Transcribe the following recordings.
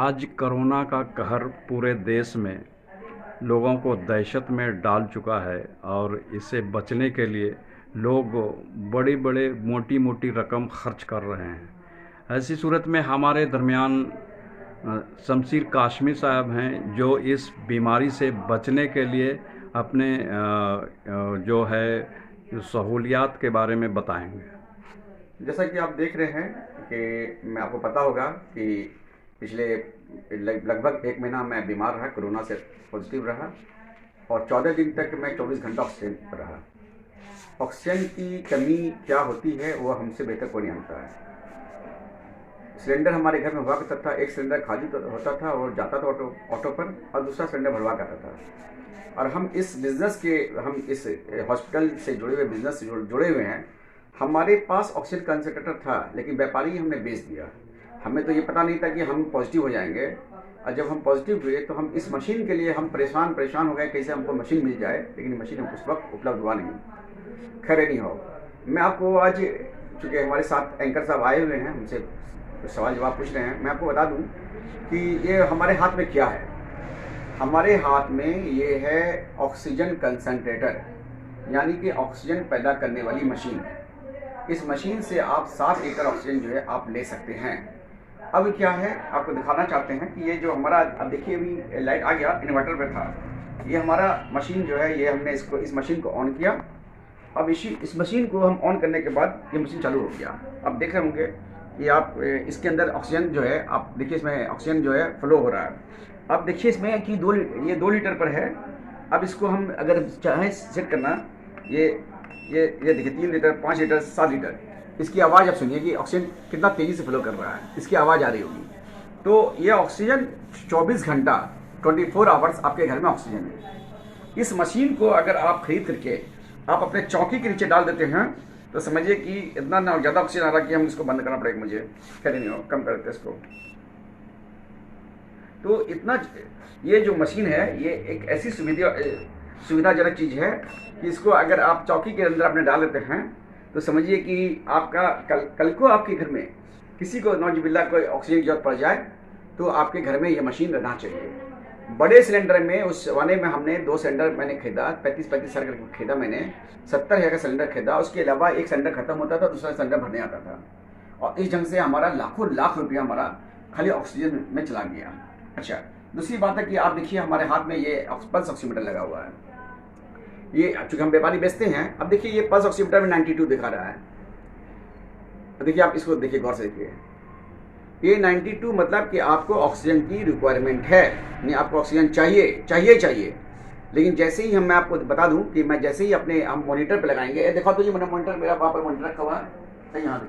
आज कोरोना का कहर पूरे देश में लोगों को दहशत में डाल चुका है और इससे बचने के लिए लोग बड़ी बड़े मोटी मोटी रकम खर्च कर रहे हैं। ऐसी सूरत में हमारे दरमियान शमशीर काशमी साहब हैं जो इस बीमारी से बचने के लिए अपने जो है सहूलियात के बारे में बताएंगे। जैसा कि आप देख रहे हैं कि मैं आपको पता होगा कि पिछले लगभग 1 महीना मैं बीमार रहा, कोरोना से पॉजिटिव रहा और 14 दिन तक मैं 24 घंटा ऑक्सीजन पर रहा। ऑक्सीजन की कमी क्या होती है वो हमसे बेहतर कोई नहीं जानता है। सिलेंडर हमारे घर में हुआ करता था, एक सिलेंडर खाली होता था और जाता था ऑटो पर और दूसरा सिलेंडर भरवा करता था। और हम इस हॉस्पिटल से जुड़े हुए बिजनेस से जुड़े हुए हैं। हमारे पास ऑक्सीजन कंसंट्रेटर था लेकिन व्यापारी हमने बेच दिया। हमें तो ये पता नहीं था कि हम पॉजिटिव हो जाएंगे और जब हम पॉजिटिव हुए तो हम इस मशीन के लिए हम परेशान हो गए कैसे हमको मशीन मिल जाए, लेकिन मशीन उस वक्त उपलब्ध हुआ नहीं। खैर नहीं हो, मैं आपको आज चूँकि हमारे साथ एंकर साहब आए हुए हैं, हमसे सवाल जवाब पूछ रहे हैं, मैं आपको बता दूं कि ये हमारे हाथ में क्या है। हमारे हाथ में ये है ऑक्सीजन कंसंट्रेटर, यानी कि ऑक्सीजन पैदा करने वाली मशीन। इस मशीन से आप 7 लीटर ऑक्सीजन जो है आप ले सकते हैं। अब क्या है आपको दिखाना चाहते हैं कि ये जो हमारा, अब देखिए अभी लाइट आ गया, इन्वर्टर पे था, ये हमारा मशीन जो है, ये हमने इस मशीन को ऑन किया। अब इस मशीन को हम ऑन करने के बाद ये मशीन चालू हो गया। अब देख रहे होंगे कि आप इसके अंदर ऑक्सीजन जो है, आप देखिए इसमें ऑक्सीजन जो है फ्लो हो रहा है। अब देखिए इसमें कि ये 2 लीटर पर है। अब इसको हम अगर चाहें सेट करना, ये देखिए 3 लीटर, 5 लीटर, 7 लीटर, इसकी आवाज़ आप सुनिए कि ऑक्सीजन कितना तेज़ी से फ्लो कर रहा है, इसकी आवाज़ आ रही होगी। तो ये ऑक्सीजन 24 घंटा 24 आवर्स आपके घर में ऑक्सीजन है। इस मशीन को अगर आप खरीद करके आप अपने चौकी के नीचे डाल देते हैं तो समझिए कि इतना ना ज़्यादा ऑक्सीजन आ रहा कि हम इसको बंद करना पड़ेगा मुझे। खैर नहीं हो, कम कर देते इसको। तो इतना ये जो मशीन है ये एक ऐसी सुविधाजनक चीज़ है कि इसको अगर आप चौकी के अंदर अपने डाल देते हैं तो समझिए कि आपका कल को आपके घर में किसी को नौजबिल्ला कोई ऑक्सीजन की जरूरत पड़ जाए तो आपके घर में ये मशीन रहना चाहिए। बड़े सिलेंडर में उस जमाने में हमने 2 सिलेंडर मैंने खरीदा, 35 हज़ार का खरीदा मैंने, 70,000 का सिलेंडर खरीदा। उसके अलावा एक सिलेंडर खत्म होता था, दूसरा सिलेंडर भरने आता था और इस ढंग से हमारा लाखों लाख रुपया हमारा खाली ऑक्सीजन में चला गया। अच्छा, दूसरी बात है कि आप देखिए हमारे हाथ में ये पल्स ऑक्सीमीटर लगा हुआ है। ये चूँकि हम व्यापारी बेचते हैं, अब देखिए ये पल्स ऑक्सीमीटर में 92 दिखा रहा है। देखिए आप इसको देखिए, गौर से देखिए, ये 92 मतलब कि आपको ऑक्सीजन की रिक्वायरमेंट है, नहीं आपको ऑक्सीजन चाहिए। लेकिन जैसे ही मैं आपको बता दूं कि मैं जैसे ही हम मॉनिटर पे लगाएंगे, देखो तो ये मेरा मॉनिटर, मेरा वहाँ पर मॉनिटर रखा हुआ है, यहाँ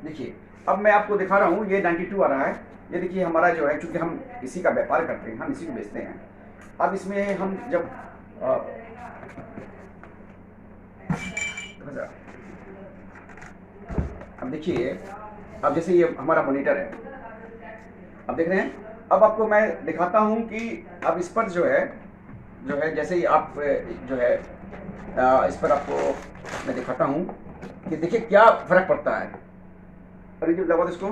देखिए अब मैं आपको दिखा रहा हूँ, ये 92 आ रहा है। ये देखिए हमारा जो है, चूँकि हम इसी का व्यापार करते हैं, हम इसी को बेचते हैं। अब इसमें हम जब अब देखिए, अब जैसे ये हमारा मॉनिटर है, अब देख रहे हैं। अब आपको मैं दिखाता हूं कि अब इस पर जो है जैसे ही आप जो है इस पर आपको मैं दिखाता हूं कि देखिए क्या फर्क पड़ता है। अरे जो लगा इसको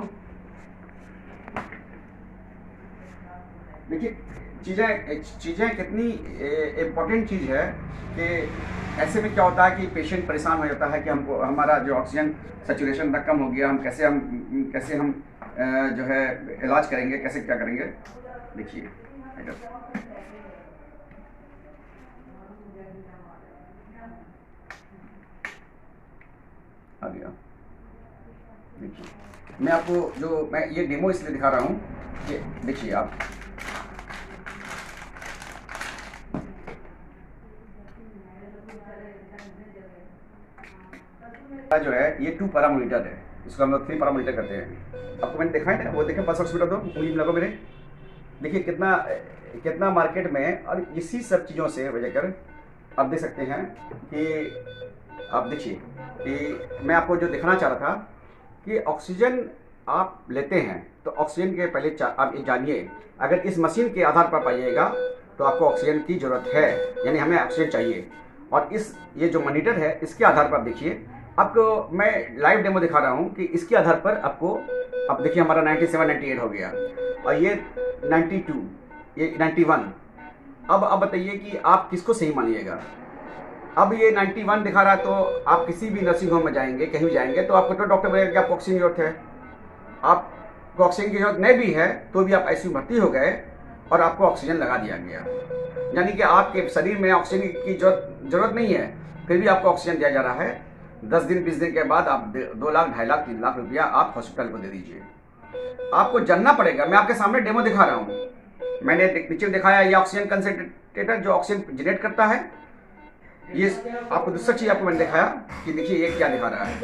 देखिए, चीज़ें कितनी इम्पोर्टेंट चीज़ है कि ऐसे में क्या होता है कि पेशेंट परेशान हो जाता है कि हमको हमारा जो ऑक्सीजन सैचुरेशन कम हो गया, हम कैसे हम जो है इलाज करेंगे, कैसे क्या करेंगे। देखिए आ गया। देखिए मैं आपको मैं ये डेमो इसलिए दिखा रहा हूँ कि देखिए आप जो है ये 2 पैरा मॉनिटर है, इसको हम लोग 3 पैरा मॉनिटर करते हैं। आपको मैंने दिखाया था, वो देखें पल्स ऑक्सीमीटर, तो उंगली लगो मेरे, देखिए कितना मार्केट में। और इसी सब चीज़ों से वजह कर आप देख सकते हैं कि आप देखिए कि मैं आपको जो दिखाना चाह रहा था कि ऑक्सीजन आप लेते हैं तो ऑक्सीजन के पहले आप ये जानिए, अगर इस मशीन के आधार पर पाइएगा तो आपको ऑक्सीजन की ज़रूरत है, यानी हमें ऑक्सीजन चाहिए। और ये जो मॉनिटर है इसके आधार पर आप देखिए, आपको मैं लाइव डेमो दिखा रहा हूँ कि इसके आधार पर आपको अब देखिए हमारा 97 98 हो गया और ये 92, ये 91। अब बताइए कि आप किसको सही मानिएगा। अब ये 91 दिखा रहा है, तो आप किसी भी नर्सिंग होम में जाएंगे, कहीं भी जाएंगे, तो आपको तो डॉक्टर बोलेगा कि आपको ऑक्सीजन की जरूरत है। आपको ऑक्सीजन की जरूरत नहीं भी है तो भी आप आईसीयू भर्ती हो गए और आपको ऑक्सीजन लगा दिया गया, यानी कि आपके शरीर में ऑक्सीजन की जरूरत नहीं है, फिर भी आपको ऑक्सीजन दिया जा रहा है। 10 दिन 20 दिन के बाद आप 2 लाख 2.5 लाख 3 लाख रुपया आप हॉस्पिटल को दे दीजिए। आपको जानना पड़ेगा। मैं आपके सामने डेमो दिखा रहा हूँ, मैंने नीचे दिखाया ये ऑक्सीजन कंसंट्रेटर जो ऑक्सीजन जनरेट करता है। ये आपको दूसरा चीज आपको मैंने दिखाया कि देखिए ये क्या दिखा रहा है,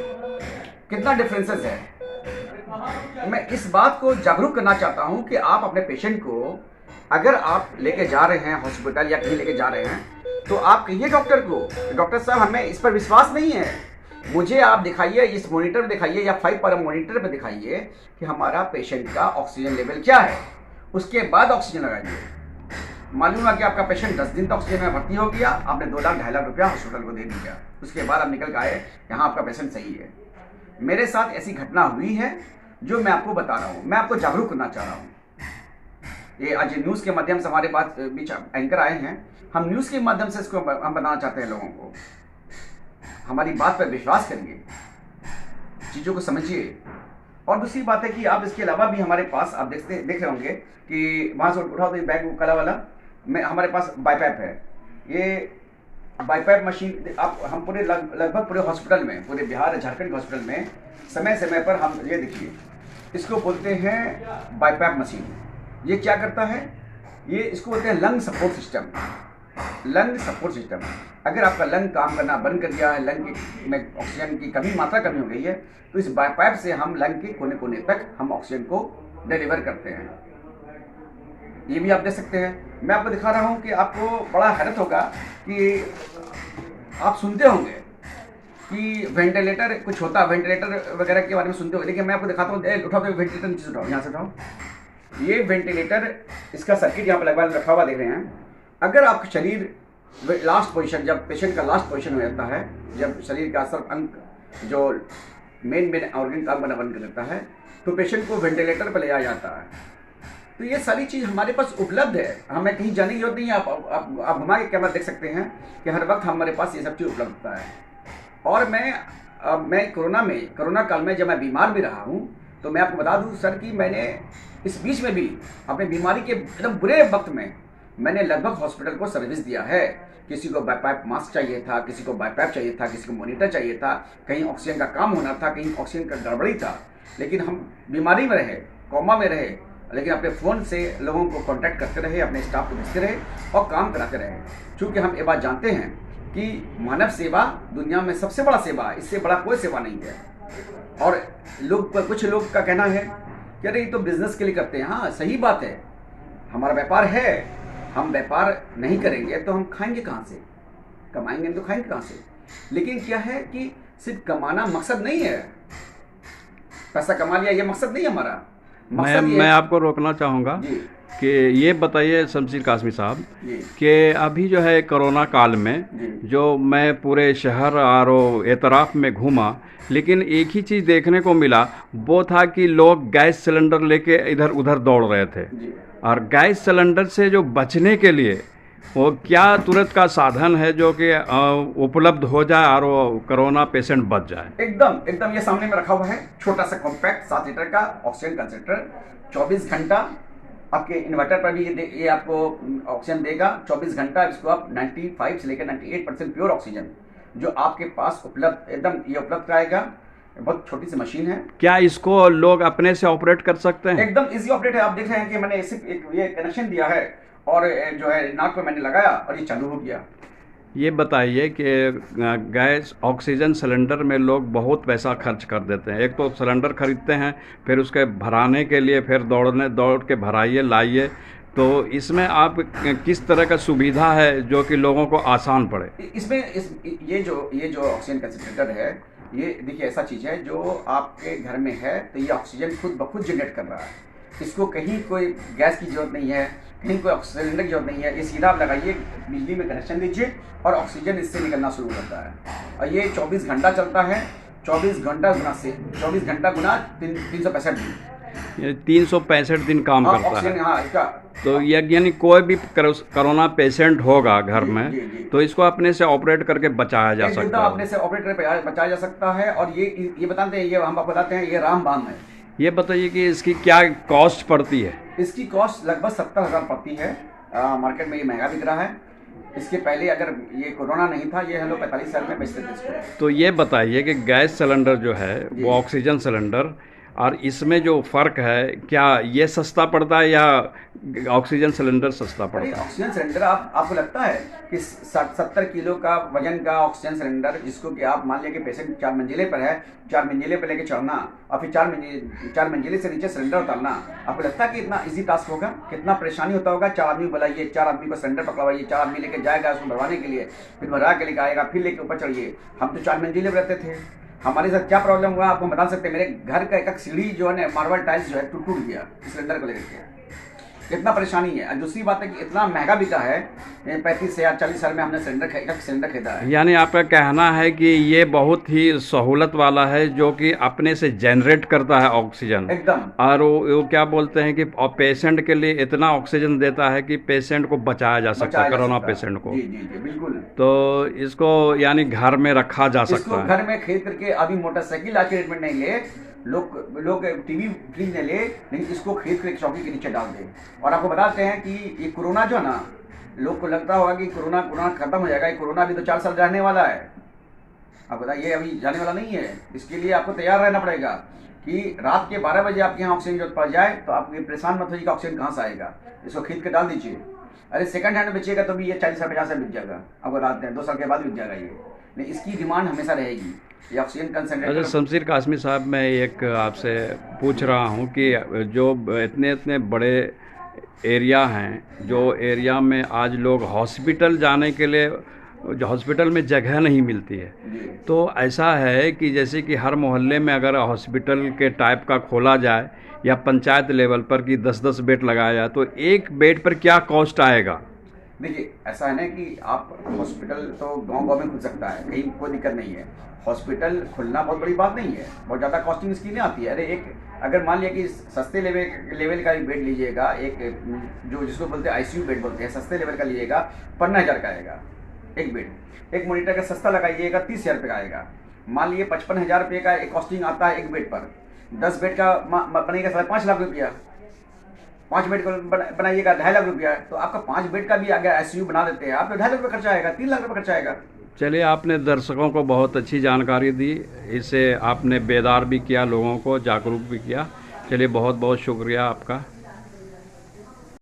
कितना डिफरेंसेस है। मैं इस बात को जागरूक करना चाहता हूं कि आप अपने पेशेंट को अगर आप लेके जा रहे हैं हॉस्पिटल या कहीं लेके जा रहे हैं, तो आप कहिए डॉक्टर को, डॉक्टर साहब हमें इस पर विश्वास नहीं है, मुझे आप दिखाइए, इस मॉनिटर पे दिखाइए या 5 पर मॉनिटर पे दिखाइए कि हमारा पेशेंट का ऑक्सीजन लेवल क्या है, उसके बाद ऑक्सीजन लगाइए। मालूम हुआ कि आपका पेशेंट 10 दिन तक ऑक्सीजन में भर्ती हो गया, आपने 2 लाख 2.5 लाख रुपया हॉस्पिटल को दे दिया, उसके बाद आप निकल के आए यहाँ आपका पेशेंट सही है। मेरे साथ ऐसी घटना हुई है जो मैं आपको बता रहा हूँ, मैं आपको जागरूक करना चाह रहा हूँ। ये आज न्यूज़ के माध्यम से हमारे पास बीच एंकर आए हैं, हम न्यूज़ के माध्यम से इसको हम बताना चाहते हैं लोगों को। हमारी बात पर विश्वास करिए, चीज़ों को समझिए। और दूसरी बात है कि आप इसके अलावा भी हमारे पास आप देख रहे होंगे कि वहाँ से उठाओ तो ये बैग काला वाला में हमारे पास बाईपैप है। ये बाईपैप मशीन आप हम पूरे लगभग पूरे हॉस्पिटल में, पूरे बिहार झारखंड हॉस्पिटल में समय समय पर हम ये देखिए, इसको बोलते हैं बाईपैप मशीन। ये क्या करता है, ये इसको बोलते हैं lung support system. Lung support system, अगर आपका लंग काम करना बंद कर दिया है, लंग में ऑक्सीजन की कमी हो गई है, तो इस बाईपैप से हम लंग के कोने कोने तक हम ऑक्सीजन को डिलीवर करते हैं। ये भी आप देख सकते हैं। मैं आपको दिखा रहा हूँ कि आपको बड़ा हैरत होगा कि आप सुनते होंगे कि वेंटिलेटर कुछ होता है, वेंटिलेटर वगैरह के बारे में सुनते हो, लेकिन मैं आपको दिखाता हूँ। उठाओ तो वेंटिलेटर नीचे उठाओ, यहाँ से उठाओ। ये वेंटिलेटर, इसका सर्किट यहाँ पर लगवा रखा हुआ देख रहे हैं। अगर आपका शरीर लास्ट पोजीशन, जब पेशेंट का लास्ट पोजीशन हो जाता है, जब शरीर का सब अंग जो मेन ऑर्गन काम करना बंद कर देता है, तो पेशेंट को वेंटिलेटर पर ले जाया जाता है। तो ये सारी चीज़ हमारे पास उपलब्ध है, हमें कहीं जाने की जरूरत नहीं है। आप हमारे कैमरा देख सकते हैं कि हर वक्त हमारे पास ये सब चीज़ उपलब्ध होता है। और मैं कोरोना काल में जब मैं बीमार भी रहा हूँ, तो मैं आपको बता दूँ सर कि मैंने इस बीच में भी अपने बीमारी के एकदम बुरे वक्त में मैंने लगभग हॉस्पिटल को सर्विस दिया है। किसी को बाईपैप मास्क चाहिए था, किसी को बाईपैप चाहिए था, किसी को मॉनिटर चाहिए था, कहीं ऑक्सीजन का काम होना था, कहीं ऑक्सीजन का गड़बड़ी था, लेकिन हम बीमारी में रहे, कोमा में रहे, लेकिन अपने फ़ोन से लोगों को कांटेक्ट करते रहे, अपने स्टाफ को भेजते रहे और काम कराते रहे। क्योंकि हम ये बात जानते हैं कि मानव सेवा दुनिया में सबसे बड़ा सेवा है, इससे बड़ा कोई सेवा नहीं है। और कुछ लोग का कहना है कि अरे ये तो बिजनेस के लिए करते हैं। हाँ, सही बात है, हमारा व्यापार है, हम व्यापार नहीं करेंगे तो हम खाएंगे कहाँ से, कमाएंगे तो खाएंगे कहाँ से। लेकिन क्या है कि सिर्फ कमाना मकसद नहीं है, पैसा कमा लिया ये मकसद नहीं है हमारा। मैं आपको रोकना चाहूँगा कि ये बताइए शमशीर कासमी साहब कि अभी जो है कोरोना काल में जो मैं पूरे शहर और एतराफ़ में घूमा, लेकिन एक ही चीज़ देखने को मिला, वो था कि लोग गैस सिलेंडर लेके इधर उधर दौड़ रहे थे। और गैस सिलेंडर से जो बचने के लिए वो क्या तुरंत का साधन है जो कि उपलब्ध हो जाए और वो कोरोना पेशेंट बच जाए? एकदम ये सामने में रखा हुआ है, छोटा सा कॉम्पैक्ट 7 लीटर का ऑक्सीजन कंसंट्रेटर। 24 घंटा आपके इन्वर्टर पर भी ये आपको ऑक्सीजन देगा। 24 घंटा इसको आप 95 से लेकर 98% प्योर ऑक्सीजन जो आपके पास उपलब्ध एकदम ये उपलब्ध कराएगा। बहुत छोटी सी मशीन है। क्या इसको लोग अपने से ऑपरेट कर सकते हैं? एकदम इजी ऑपरेट है। आप देख रहे हैं कि मैंने सिर्फ एक ये कनेक्शन दिया है और जो है नाक पे मैंने लगाया और ये चालू हो गया। ये बताइए कि गैस ऑक्सीजन सिलेंडर में लोग बहुत पैसा खर्च कर देते हैं। एक तो सिलेंडर खरीदते हैं, फिर उसके भराने के लिए फिर दौड़ के भराइए लाइए, तो इसमें आप किस तरह का सुविधा है जो कि लोगों को आसान पड़े? ये जो ऑक्सीजन कंसंट्रेटर है, ये देखिए ऐसा चीज़ है जो आपके घर में है, तो ये ऑक्सीजन खुद ब खुद जनरेट कर रहा है। इसको कहीं कोई गैस की जरूरत नहीं है, कहीं कोई सिलेंडर की जरूरत नहीं है। ये सीधा आप लगाइए, बिजली में कनेक्शन दीजिए और ऑक्सीजन इससे निकलना शुरू करता है। और ये 24 घंटा चलता है। 24 घंटा गुना से 24 घंटा गुना 365 दिन। ये 365 दिन काम हाँ, करता है। ऑक्सीजन, हाँ, इसका तो यानी कोई भी कोरोना पेशेंट होगा घर जी, में, जी, जी। तो इसको अपने से ऑपरेट करके बचाया जा एकदम सकता है। अपने से ऑपरेट करके बचाया जा सकता है। और ये बताते हैं, ये हम आपको बताते हैं, ये रामबाण है। ये बताइए कि इसकी क्या कॉस्ट पड़ती है? इसकी कॉस्ट लगभग 70,000 पड़ती है। मार्केट में ये महंगा बिक रहा है। इसके पहले अगर ये कोरोना नहीं था, ये हम लोग 45,000 में बेचते थे इसको। तो ये बताइए कि गैस सिलेंडर जो है जी। वो ऑक्सीजन सिलेंडर, और इसमें जो फ़र्क है, क्या ये सस्ता पड़ता है या ऑक्सीजन सिलेंडर सस्ता अरे पड़ता है? ऑक्सीजन सिलेंडर आपको लगता है कि 70 किलो का वजन का ऑक्सीजन सिलेंडर, जिसको कि आप मान लिया कि पेशेंट 4 मंजिले पर है, 4 मंजिले पर लेके चढ़ना और फिर 4 मंजिले से नीचे सिलेंडर उतारना, आपको लगता है कि इतना इजी टास्क होगा? कितना परेशानी होता होगा? 4 आदमी बुलाइए, 4 आदमी को सिलेंडर पकड़वाइए, 4 आदमी लेके जाएगा उसको भरवाने के लिए, फिर भरा के लेके आएगा, फिर लेके ऊपर चढ़िए। हम तो 4 मंजिले पर रहते थे। हमारे साथ क्या प्रॉब्लम हुआ आपको बता सकते हैं। मेरे घर का एक सीढ़ी जो है ना, मार्बल टाइल्स जो है टूट गया सिलेंडर को लेकर के। इतना परेशानी है। और दूसरी बात है कि इतना महंगा बिका है, 35,000 40,000 में हमने सिलेंडर खरीदा है। यानी आपका कहना है कि ये बहुत ही सहूलत वाला है, जो कि अपने से जनरेट करता है ऑक्सीजन, एकदम। और वो क्या बोलते हैं कि पेशेंट के लिए इतना ऑक्सीजन देता है कि पेशेंट को बचाया जा सकता है, कोरोना पेशेंट को। जी जी जी, बिल्कुल। तो इसको यानी घर में रखा जा इसको सकता है। घर में खरीद करके, अभी मोटरसाइकिल आज के रेट में नहीं ले, लोग टीवी फ्रिज ने ले, लेकिन इसको खरीद कर चौकी के नीचे डाल दे। और आपको बताते हैं कि ये कोरोना जो है ना, लोग को लगता होगा कि कोरोना खत्म हो जाएगा। ये कोरोना भी तो 4 साल रहने वाला है। आप बताइए, ये अभी जाने वाला नहीं है। इसके लिए आपको तैयार रहना पड़ेगा कि रात के 12 बजे आपके यहाँ ऑक्सीजन जरूरत पड़ जाए तो आप ये परेशान मत होइए कि ऑक्सीजन कहाँ से आएगा। इसको खरीद के डाल दीजिए। अरे सेकंड हैंड बेचिएगा तो भी ये 40 से 50 से बिक जाएगा। आपको बताते हैं 2 साल के बाद बिक जाएगा ये। नहीं, इसकी डिमांड हमेशा रहेगी। ये ऑक्सीजन कंसंट्रेटर। अच्छा शमशीर कासमी साहब, मैं एक आपसे पूछ रहा हूँ कि जो इतने बड़े एरिया हैं, जो एरिया में आज लोग हॉस्पिटल जाने के लिए, जो हॉस्पिटल में जगह नहीं मिलती है, तो ऐसा है कि जैसे कि हर मोहल्ले में अगर हॉस्पिटल के टाइप का खोला जाए या पंचायत लेवल पर कि 10-10 बेड लगाया जाए, तो एक बेड पर क्या कॉस्ट आएगा? देखिए, ऐसा है ना कि आप हॉस्पिटल तो गांव में खुल सकता है, कहीं कोई दिक्कत नहीं है। हॉस्पिटल खुलना बहुत बड़ी बात नहीं है, बहुत ज़्यादा कॉस्टिंग इसकी नहीं आती है। अरे एक अगर मान लिया कि सस्ते लेवल का एक बेड लीजिएगा, एक जो जिसको बोलते हैं आईसीयू बेड बोलते हैं, सस्ते लेवल का लीजिएगा 15,000 का आएगा एक बेड। एक मॉनिटर का सस्ता लगाइएगा 30,000 रुपये का आएगा। मान लिए 55,000 रुपये का एक कॉस्टिंग आता है एक बेड पर। 10 बेड का बनेगा 5.5 लाख रुपया। 5 बेड को बनाइएगा 2.5 लाख रुपया। तो आपका 5 बेड का भी अगर आईसीयू बना देते हैं आप तो 2.5 लाख रुपये खर्चा आएगा, 3 लाख रुपये खर्चा आएगा। चलिए, आपने दर्शकों को बहुत अच्छी जानकारी दी, इससे आपने बेदार भी किया, लोगों को जागरूक भी किया। चलिए, बहुत बहुत शुक्रिया आपका।